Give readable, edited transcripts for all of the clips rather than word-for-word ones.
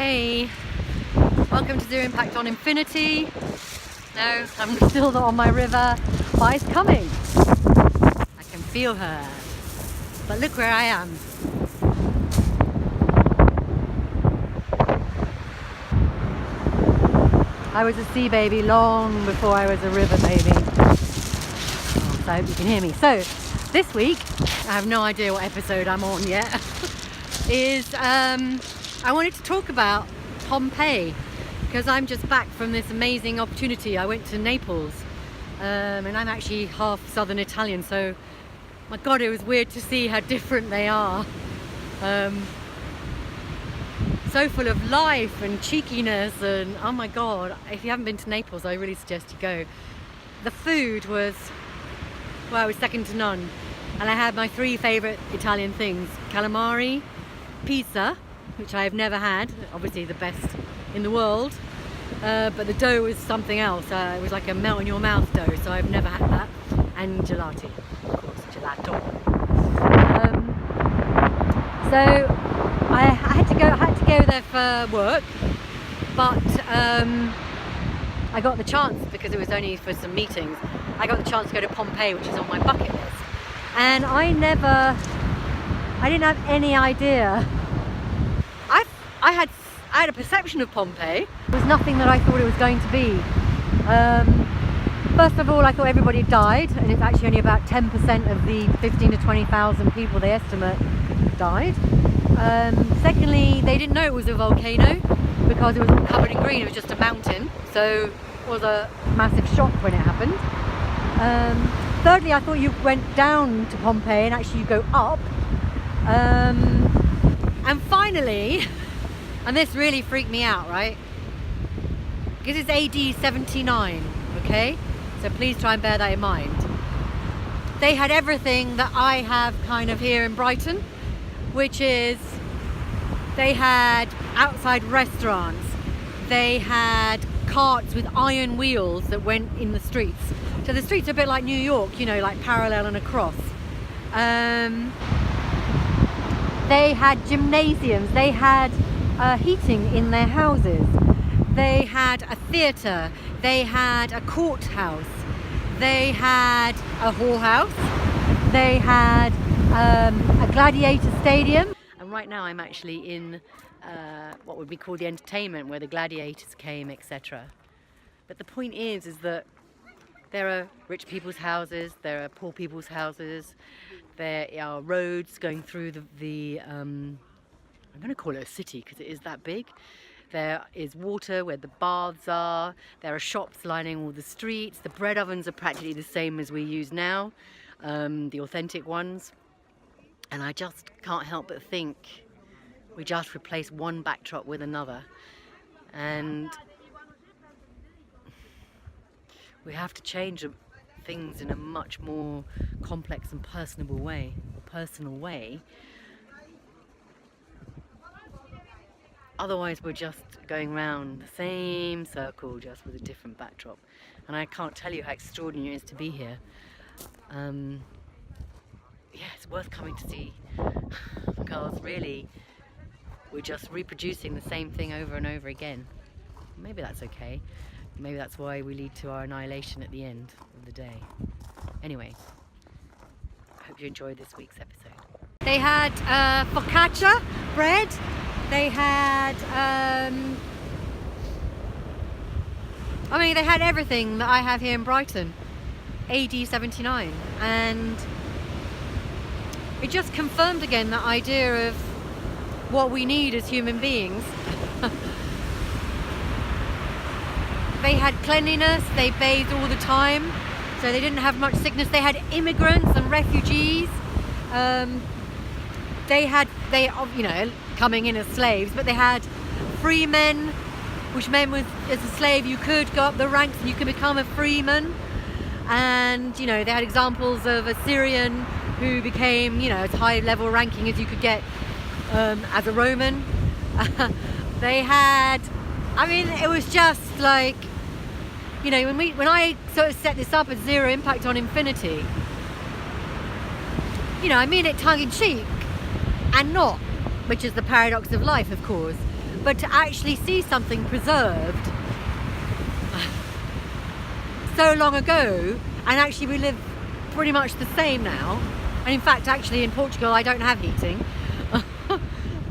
Hey, welcome to Zero Impact on Infinity. No, I'm still not on my river, but it's coming. I can feel her. But look where I am. I was a sea baby long before I was a river baby. So I hope you can hear me. So this week, I have no idea what episode I'm on yet, is I wanted to talk about Pompeii, because I'm just back from this amazing opportunity. I went to Naples, and I'm actually half southern Italian, so my God, it was weird to see how different they are. So full of life and cheekiness, and oh my God, if you haven't been to Naples, I really suggest you go. The food was, well, it was second to none. And I had my three favourite Italian things: calamari, pizza, which I have never had, obviously the best in the world, but the dough was something else. It was like a melt in your mouth dough, so I've never had that. And gelati, of course, gelato. So I had to go there for work, but I got the chance, because it was only for some meetings, I got the chance to go to Pompeii, which is on my bucket list. And I didn't have any idea. I had a perception of Pompeii. It was nothing that I thought it was going to be. First of all, I thought everybody died, and it's actually only about 10% of the 15 to 20,000 people they estimate died. Secondly, they didn't know it was a volcano because it was all covered in green. It was just a mountain, so it was a massive shock when it happened. Thirdly, I thought you went down to Pompeii and actually you go up. And finally, and this really freaked me out, right? Because it's AD 79, okay? So please try and bear that in mind. They had everything that I have kind of here in Brighton, which is they had outside restaurants, they had carts with iron wheels that went in the streets. So the streets are a bit like New York, you know, like parallel and across. They had gymnasiums, they had heating in their houses, they had a theatre, they had a courthouse, they had a whorehouse, they had a gladiator stadium. And right now I'm actually in what would be called the entertainment, where the gladiators came, etc. But the point is that there are rich people's houses, there are poor people's houses, there are roads going through I'm going to call it a city because it is that big. There is water where the baths are, there are shops lining all the streets, the bread ovens are practically the same as we use now, the authentic ones. And I just can't help but think we just replace one backdrop with another. And we have to change things in a much more complex and personal way. Otherwise we're just going round the same circle, just with a different backdrop. And I can't tell you how extraordinary it is to be here. Yeah, it's worth coming to see, because really we're just reproducing the same thing over and over again. Maybe that's okay. Maybe that's why we lead to our annihilation at the end of the day. Anyway, I hope you enjoyed this week's episode. They had focaccia bread. They had, they had everything that I have here in Brighton, AD 79. And it just confirmed again that idea of what we need as human beings. They had cleanliness, they bathed all the time, so they didn't have much sickness. They had immigrants and refugees. They coming in as slaves, but they had free men, which meant as a slave you could go up the ranks and you could become a freeman. And they had examples of a Syrian who became, as high level ranking as you could get as a Roman. They had, it was just like, when I sort of set this up as Zero Impact on Infinity, I mean it tongue in cheek and not, which is the paradox of life, of course. But to actually see something preserved so long ago, and actually we live pretty much the same now. And in fact, actually in Portugal, I don't have heating.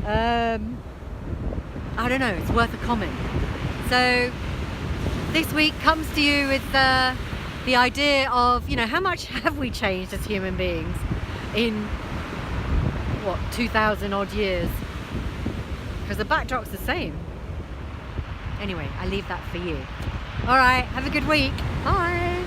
I don't know, it's worth a comment. So this week comes to you with the idea of, you know, how much have we changed as human beings in, what, 2,000 odd years? Because the backdrop's the same. Anyway, I leave that for you. All right, have a good week. Bye.